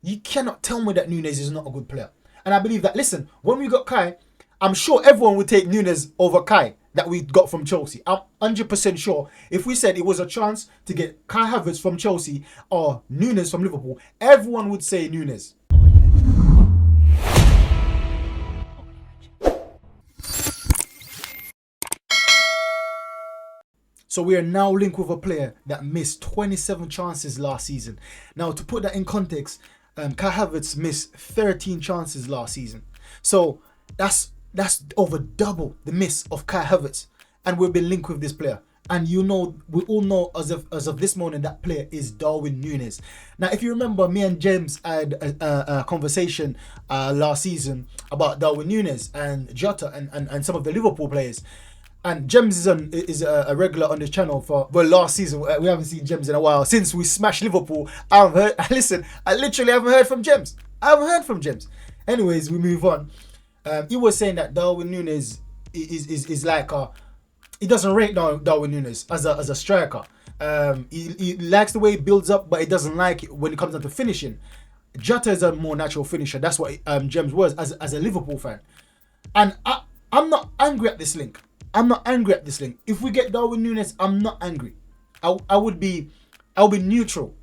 You cannot tell me that Nunez is not a good player. And I believe that, listen, when we got Kai, I'm sure everyone would take Nunez over Kai that we got from Chelsea. I'm 100% sure if we said it was a chance to get Kai Havertz from Chelsea or Nunez from Liverpool, everyone would say Nunez. So we are now linked with a player that missed 27 chances last season. Now, to put that in context, Kai Havertz missed 13 chances last season. So that's over double the miss of Kai Havertz. And we've been linked with this player. And you know, we all know as of this morning, that player is Darwin Nunez. Now, if you remember, me and James had a conversation last season about Darwin Nunez and Jota and some of the Liverpool players. And James is a regular on the channel for, well, last season. We haven't seen James in a while. Since we smashed Liverpool, I literally haven't heard from James. Anyways, we move on. He was saying that Darwin Nunez is like he doesn't rate Darwin Nunez as a striker. He likes the way he builds up, but he doesn't like it when it comes down to finishing. Jota is a more natural finisher. That's what James was as a Liverpool fan. And I'm not angry at this link. If we get Darwin Nunez, I'm not angry. I'll be neutral.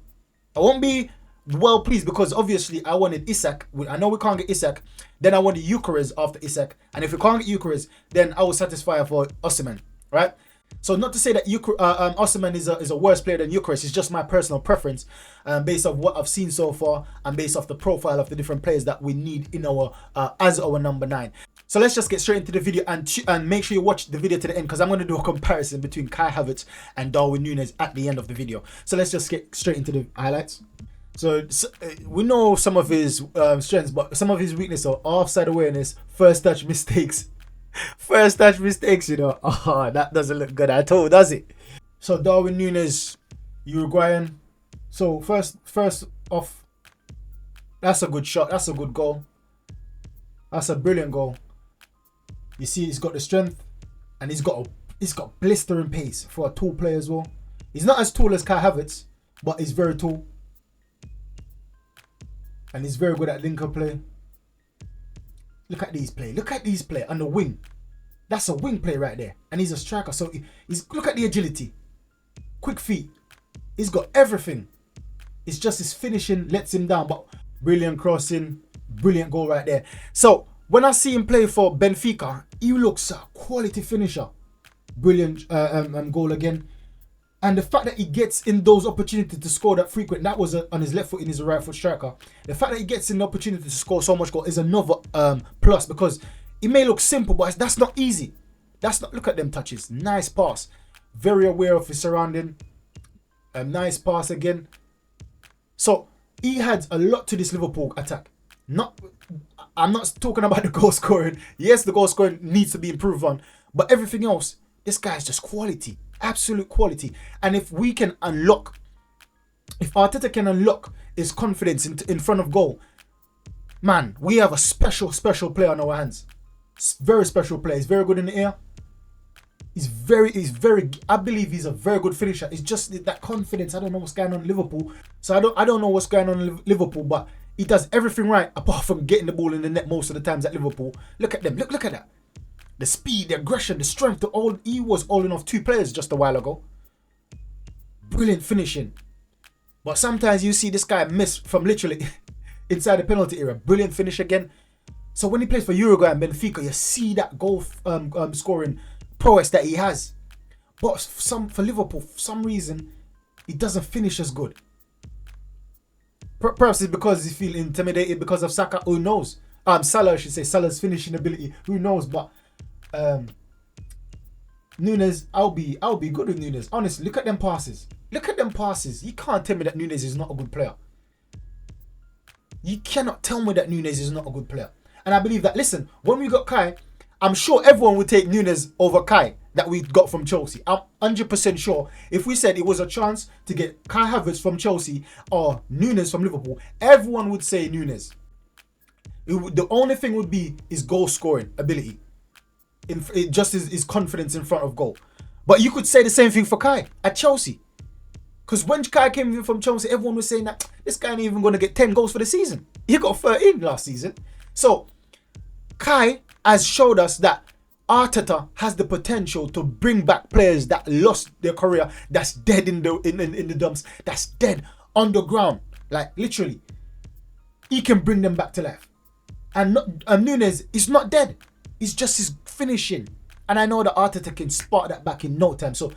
I won't be well pleased because obviously I wanted Isak. I know we can't get Isak. Then I wanted Gyökeres after Isak. And if we can't get Gyökeres, then I will satisfy for Osimhen, right? So not to say that Osimhen is a worse player than Gyökeres. It's just my personal preference based off what I've seen so far and based off the profile of the different players that we need in our as our number 9. So let's just get straight into the video and make sure you watch the video to the end because I'm going to do a comparison between Kai Havertz and Darwin Nunez at the end of the video. So let's just get straight into the highlights. So we know some of his strengths, but some of his weaknesses are offside awareness, first touch mistakes. You know. Oh, that doesn't look good at all, does it? So Darwin Nunez, Uruguayan. So first off, that's a good shot. That's a good goal. That's a brilliant goal. You see, he's got the strength, and he's got blistering pace for a tall player as well. He's not as tall as Kai Havertz, but he's very tall, and he's very good at linker play. Look at these play on the wing. That's a wing play right there, and he's a striker. So look at the agility, quick feet. He's got everything. It's just his finishing lets him down. But brilliant crossing, brilliant goal right there. So when I see him play for Benfica, he looks a quality finisher. Brilliant goal again. And the fact that he gets in those opportunities to score that frequent, that was on his left foot and he's a right foot striker. The fact that he gets in the opportunity to score so much goal is another plus because it may look simple, but that's not easy. Look at them touches. Nice pass. Very aware of his surrounding. Nice pass again. So he had a lot to this Liverpool attack. I'm not talking about the goal scoring. Yes, the goal scoring needs to be improved on, but everything else, this guy's just quality, absolute quality. And if Arteta can unlock his confidence in front of goal, man, we have a special player on our hands. Very special player. He's very good in the air. I believe he's a very good finisher. It's just that confidence. I don't know what's going on in Liverpool. So I don't know what's going on in Liverpool, but he does everything right apart from getting the ball in the net most of the times at Liverpool. Look at them. Look at that. The speed, the aggression, the strength. He was holding off 2 players just a while ago. Brilliant finishing. But sometimes you see this guy miss from literally inside the penalty area. Brilliant finish again. So when he plays for Uruguay and Benfica, you see that goal scoring prowess that he has. But for Liverpool, for some reason, he doesn't finish as good. Perhaps it's because he feels intimidated because of Saka. Who knows? Salah, I should say. Salah's finishing ability. Who knows? But Nunez, I'll be good with Nunez. Honestly, look at them passes. You can't tell me that Nunez is not a good player. You cannot tell me that Nunez is not a good player. And I believe that, listen, when we got Kai, I'm sure everyone would take Nunez over Kai that we got from Chelsea. I'm 100% sure if we said it was a chance to get Kai Havertz from Chelsea or Nunez from Liverpool, everyone would say Nunez. The only thing would be his goal scoring ability. Just his confidence in front of goal. But you could say the same thing for Kai at Chelsea. Because when Kai came in from Chelsea, everyone was saying that this guy ain't even going to get 10 goals for the season. He got 13 last season. So Kai has showed us that Arteta has the potential to bring back players that lost their career, that's dead in the dumps, that's dead underground. Like literally, he can bring them back to life. And Nunez is not dead. It's just his finishing. And I know that Arteta can spark that back in no time. So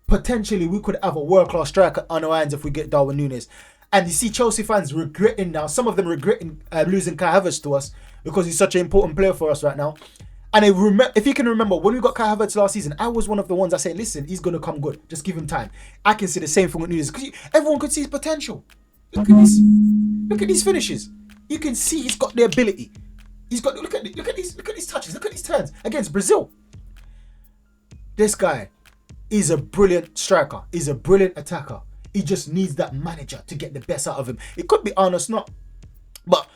potentially we could have a world-class striker on our hands if we get Darwin Nunez. And you see Chelsea fans regretting now, some of them regretting losing Kai Havertz to us because he's such an important player for us right now. And if you can remember, when we got Kai Havertz last season, I was one of the ones that said, listen, he's going to come good. Just give him time. I can see the same thing with Nunez because everyone could see his potential. Look at this. Look at these finishes. You can see he's got the ability. He's got look at these touches. Look at these turns against Brazil. This guy is a brilliant striker. He's a brilliant attacker. He just needs that manager to get the best out of him. It could be Arne Slot, but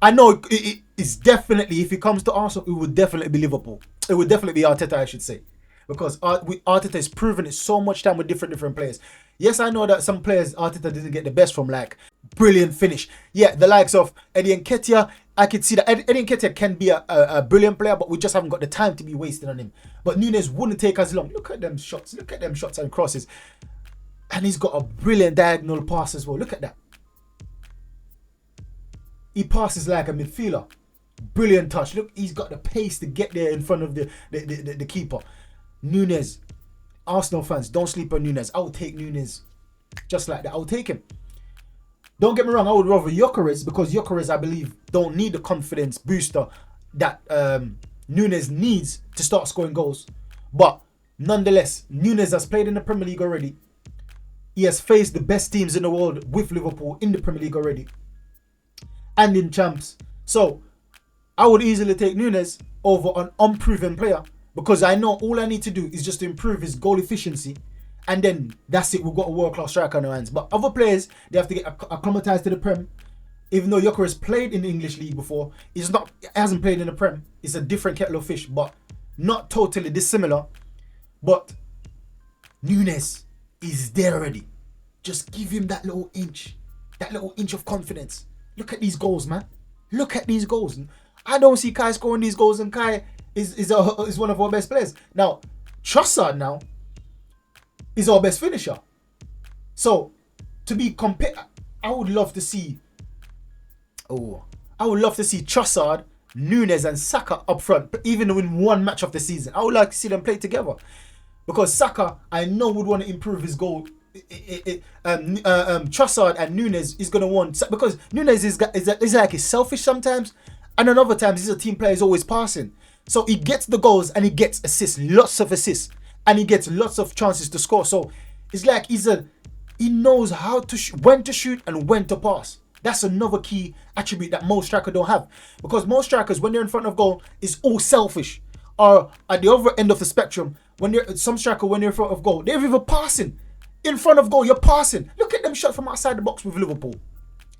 I know it's definitely, if he comes to Arsenal, it would definitely be Liverpool. It would definitely be Arteta, I should say, because Arteta has proven it so much time with different players. Yes, I know that some players Arteta didn't get the best from, like brilliant finish. Yeah, the likes of Eddie Nketiah, I could see that Eddie Nketiah can be a brilliant player, but we just haven't got the time to be wasted on him. But Nunez wouldn't take as long. Look at them shots. Look at them shots and crosses. And he's got a brilliant diagonal pass as well. Look at that. He passes like a midfielder. Brilliant touch. Look, he's got the pace to get there in front of the keeper. Nunez. Arsenal fans, don't sleep on Nunez. I would take Nunez just like that. I would take him. Don't get me wrong, I would rather Gyökeres, because Gyökeres, I believe, don't need the confidence booster that Nunez needs to start scoring goals. But nonetheless, Nunez has played in the Premier League already. He has faced the best teams in the world with Liverpool in the Premier League already. And in champs. So, I would easily take Nunez over an unproven player, because I know all I need to do is just to improve his goal efficiency. And then that's it. We've got a world-class striker on our hands. But other players, they have to get acclimatized to the Prem. Even though Gyökeres played in the English league before, he hasn't played in the Prem. It's a different kettle of fish, but not totally dissimilar. But Nunez is there already. Just give him that little inch of confidence. Look at these goals, man. Look at these goals. I don't see Kai scoring these goals, and Kai is one of our best players. Now, Trossard now is our best finisher. So, to be compared, I would love to see Trossard, Nunez and Saka up front, even in one match of the season. I would like to see them play together. Because Saka, I know, would want to improve his goal. Trossard and Nunez is going to want... Because Nunez is like he's selfish sometimes. And then other times, he's a team player, he's always passing. So he gets the goals and he gets assists, lots of assists. And he gets lots of chances to score. So it's like he knows how to when to shoot and when to pass. That's another key attribute that most strikers don't have. Because most strikers, when they're in front of goal, is all selfish. Or at the other end of the spectrum, when they're in front of goal, they're either passing. In front of goal, you're passing. Look at them shot from outside the box with Liverpool.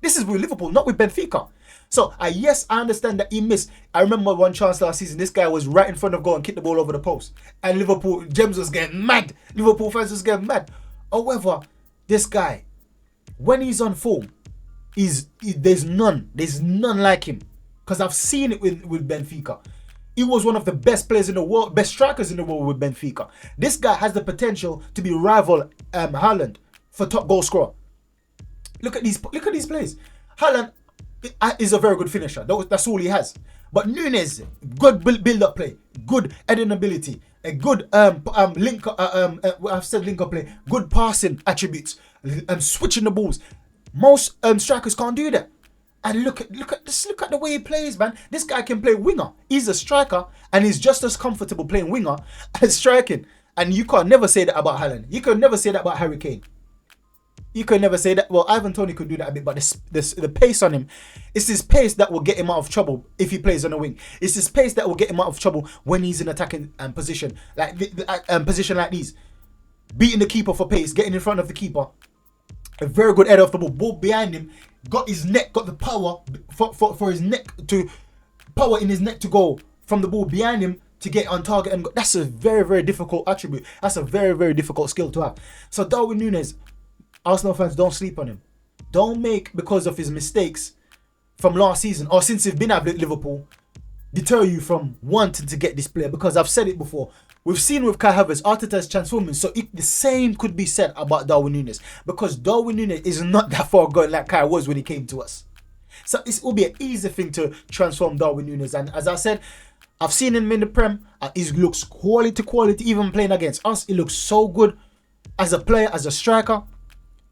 This is with Liverpool, not with Benfica. So, yes, I understand that he missed. I remember one chance last season, this guy was right in front of goal and kicked the ball over the post. And Liverpool, James was getting mad. Liverpool fans was getting mad. However, this guy, when he's on form, there's none like him. Because I've seen it with Benfica. He was one of the best players in the world, best strikers in the world with Benfica. This guy has the potential to be rival Haaland for top goal scorer. Look at these plays. Haaland is a very good finisher. That's all he has. But Nunez, good build-up play, good heading ability, a good link up play, good passing attributes, and switching the balls. Most strikers can't do that. And look at the way he plays, man. This guy can play winger. He's a striker, and he's just as comfortable playing winger as striking. And you can never say that about Haaland. You can never say that about Harry Kane. You can never say that. Well, Ivan Toney could do that a bit, but the pace on him, it's his pace that will get him out of trouble if he plays on the wing. It's his pace that will get him out of trouble when he's in attacking position, like position like these, beating the keeper for pace, getting in front of the keeper. A very good header off the ball behind him, got the power for his neck to power in his neck to go from the ball behind him to get on target, and that's a very, very difficult attribute. That's a very, very difficult skill to have. So Darwin Nunez, Arsenal fans, don't sleep on him. Don't make, because of his mistakes from last season or since he's been at Liverpool, deter you from wanting to get this player. Because I've said it before, we've seen with Kai Havertz, Arteta's transforming. So the same could be said about Darwin Nunez, because Darwin Nunez is not that far gone like Kai was when he came to us. So it will be an easy thing to transform Darwin Nunez. And as I said, I've seen him in the Prem. He looks quality, even playing against us. He looks so good as a player, as a striker.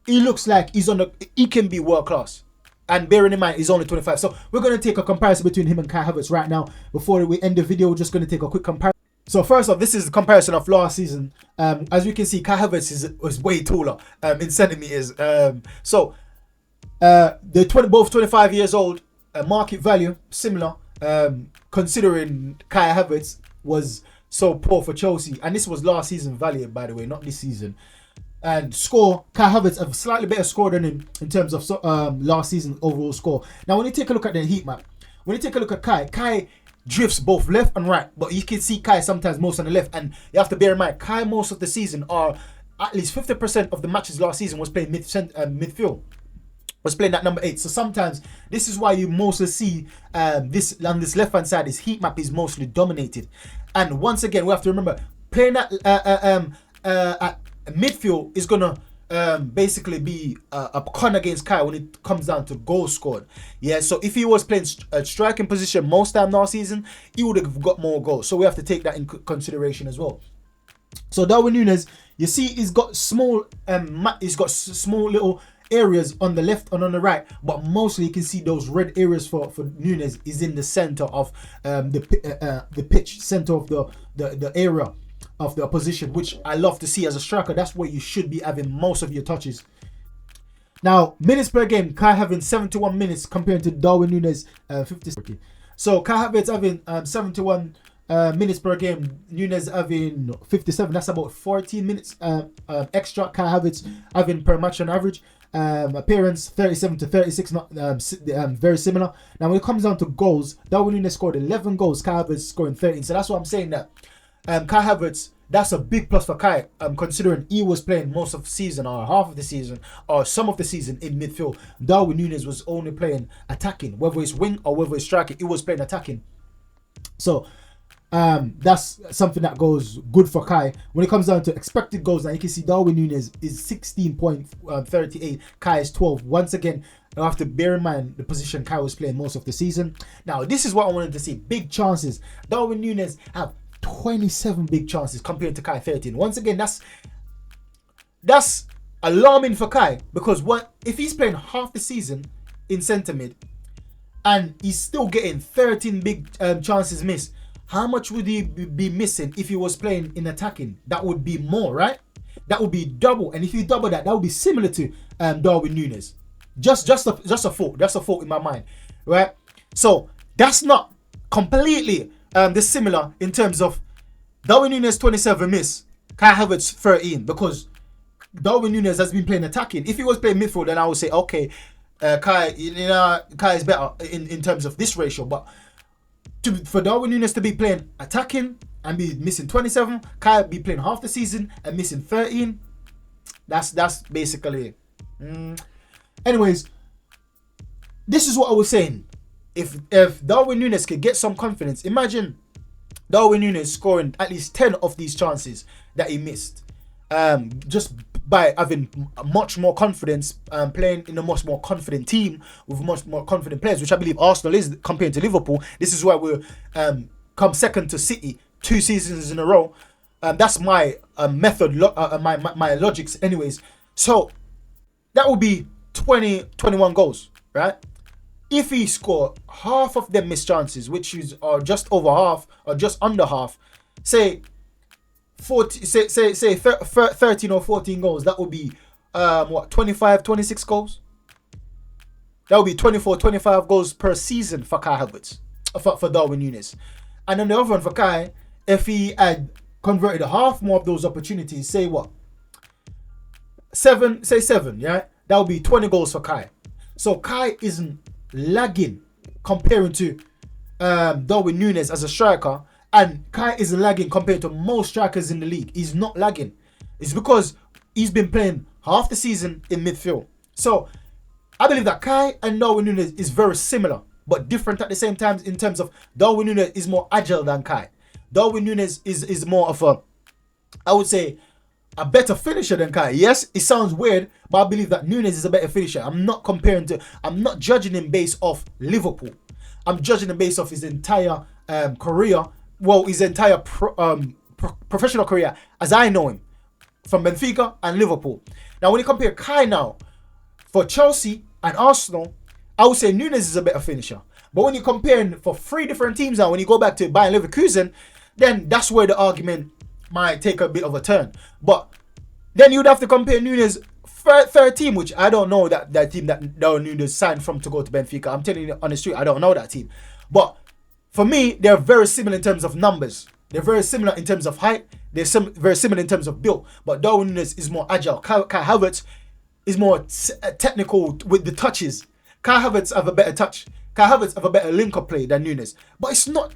He looks like he can be world class. And bearing in mind, he's only 25. So we're going to take a comparison between him and Kai Havertz right now. Before we end the video, we're just going to take a quick comparison. So first off, this is the comparison of last season. As you can see, Kai Havertz was way taller in centimeters. Both 25 years old. Market value similar. Considering Kai Havertz was so poor for Chelsea, and this was last season value, by the way, not this season. And score, Kai Havertz a slightly better score than him in terms of last season overall score. Now, when you take a look at the heat map, when you take a look at Kai drifts both left and right, but you can see Kai sometimes most on the left, and you have to bear in mind, Kai most of the season, or at least 50% of the matches last season, was playing midfield. Was playing that number 8. So sometimes this is why you mostly see this on this left hand side, his heat map is mostly dominated. And once again, we have to remember, playing at midfield is gonna basically be a con against Kai when it comes down to goals scored. Yeah, so if he was playing a striking position most time last season, he would have got more goals. So we have to take that in consideration as well. So Darwin Nunez, you see, he's got small little areas on the left and on the right, but mostly you can see those red areas for Nunez is in the center of the pitch, center of the area of the opposition, which I love to see as a striker. That's where you should be having most of your touches. Now, minutes per game, Kai having 71 minutes compared to Darwin Nunez 50. So Kai Havertz having 71 minutes per game, Nunez having 57. That's about 14 minutes extra Kai Havertz having per match on average. Appearance 37 to 36, not very similar. Now when it comes down to goals, Darwin Nunez scored 11 goals, Kai Havertz scoring 13. So that's what I'm saying, that Kai Havertz, that's a big plus for Kai, considering he was playing most of the season or half of the season or some of the season in midfield. Darwin Nunez was only playing attacking, whether it's wing or whether it's striking, he was playing attacking. So that's something that goes good for Kai. When it comes down to expected goals, now you can see Darwin Nunez is 16.38, Kai is 12. Once again, you have to bear in mind the position Kai was playing most of the season. Now, this is what I wanted to see. Big chances. Darwin Nunez have 27 big chances compared to Kai 13. Once again, that's alarming for Kai, because if he's playing half the season in centre mid and he's still getting 13 big chances missed, how much would he be missing if he was playing in attacking? That would be more, right? That would be double. And if you double that, that would be similar to Darwin Nunez. Just a thought. That's a thought in my mind, right? So that's not completely dissimilar in terms of Darwin Nunez 27 miss, Kai Havertz 13, because Darwin Nunez has been playing attacking. If he was playing midfield, then I would say, okay, Kai is better in terms of this ratio, but for Darwin Nunez to be playing attacking and be missing 27, Kai be playing half the season and missing 13, that's basically it. Anyways, this is what I was saying. If Darwin Nunez could get some confidence, imagine Darwin Nunez scoring at least 10 of these chances that he missed, just by having much more confidence, playing in a much more confident team with much more confident players, which I believe Arsenal is compared to Liverpool. This is why we're come second to City 2 seasons in a row. That's my method, my logics anyways. So that would be 21 goals, right? If he score half of them missed chances, which is just over half or just under half, say 13 or 14 goals, that would be 25, 26 goals. That would be 24, 25 goals per season for Kai Havertz, for Darwin Nunez. And on the other one for Kai, if he had converted half more of those opportunities, say 7, yeah, that would be 20 goals for Kai. So Kai isn't lagging comparing to Darwin Nunez as a striker, and Kai isn't lagging compared to most strikers in the league. He's not lagging. It's because he's been playing half the season in midfield. So I believe that Kai and Darwin Nunez is very similar, but different at the same time in terms of Darwin Nunez is more agile than Kai. Darwin Nunez is more of a, I would say, a better finisher than Kai. Yes, it sounds weird, but I believe that Nunez is a better finisher. I'm not judging him based off Liverpool. I'm judging him based off his entire career. Well, his entire professional career as I know him from Benfica and Liverpool. Now, when you compare Kai now for Chelsea and Arsenal, I would say Nunez is a better finisher. But when you're comparing for 3 different teams now, when you go back to Bayern Leverkusen, then that's where the argument might take a bit of a turn. But then you'd have to compare Nunez' third team, which I don't know that team that Nunez signed from to go to Benfica. I'm telling you on the street, I don't know that team. But for me, they're very similar in terms of numbers. They're very similar in terms of height. They're very similar in terms of build. But Darwin Nunez is more agile. Kai Havertz is more technical with the touches. Kai Havertz have a better touch. Kai Havertz have a better link-up play than Nunez. But it's not,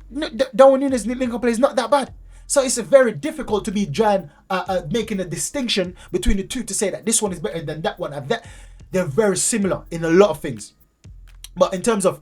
Darwin Nunez' link-up play is not that bad. So it's very difficult to be making a distinction between the two to say that this one is better than that one. They're very similar in a lot of things. But in terms of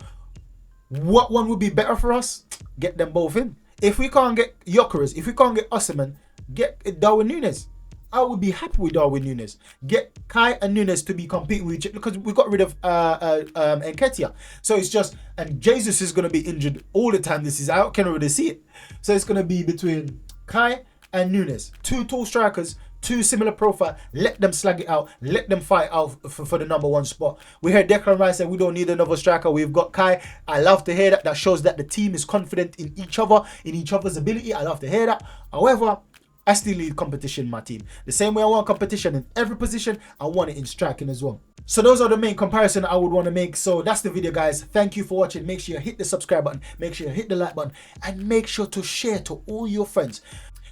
what one would be better for us, get them both in. If we can't get Gyökeres, if we can't get Osimhen, get Darwin Nunez. I would be happy with Darwin Nunez. Get Kai and Nunez to be competing with each other because we got rid of Nketiah. So it's just, and Jesus is going to be injured all the time. This is, I can't really see it. So it's going to be between Kai and Nunez. 2 tall strikers, 2 similar profile. Let them slag it out. Let them fight out for the number 1 spot. We heard Declan Rice say we don't need another striker. We've got Kai. I love to hear that. That shows that the team is confident in each other, in each other's ability. I love to hear that. However, I still need competition in my team. The same way I want competition in every position, I want it in striking as well. So those are the main comparisons I would want to make. So that's the video, guys. Thank you for watching. Make sure you hit the subscribe button. Make sure you hit the like button. And make sure to share to all your friends.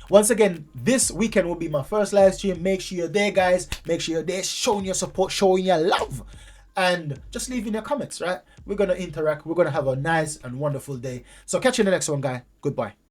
Once again, this weekend will be my first live stream. Make sure you're there, guys. Make sure you're there showing your support, showing your love. And just leave in your comments, right? We're going to interact. We're going to have a nice and wonderful day. So catch you in the next one, guy. Goodbye.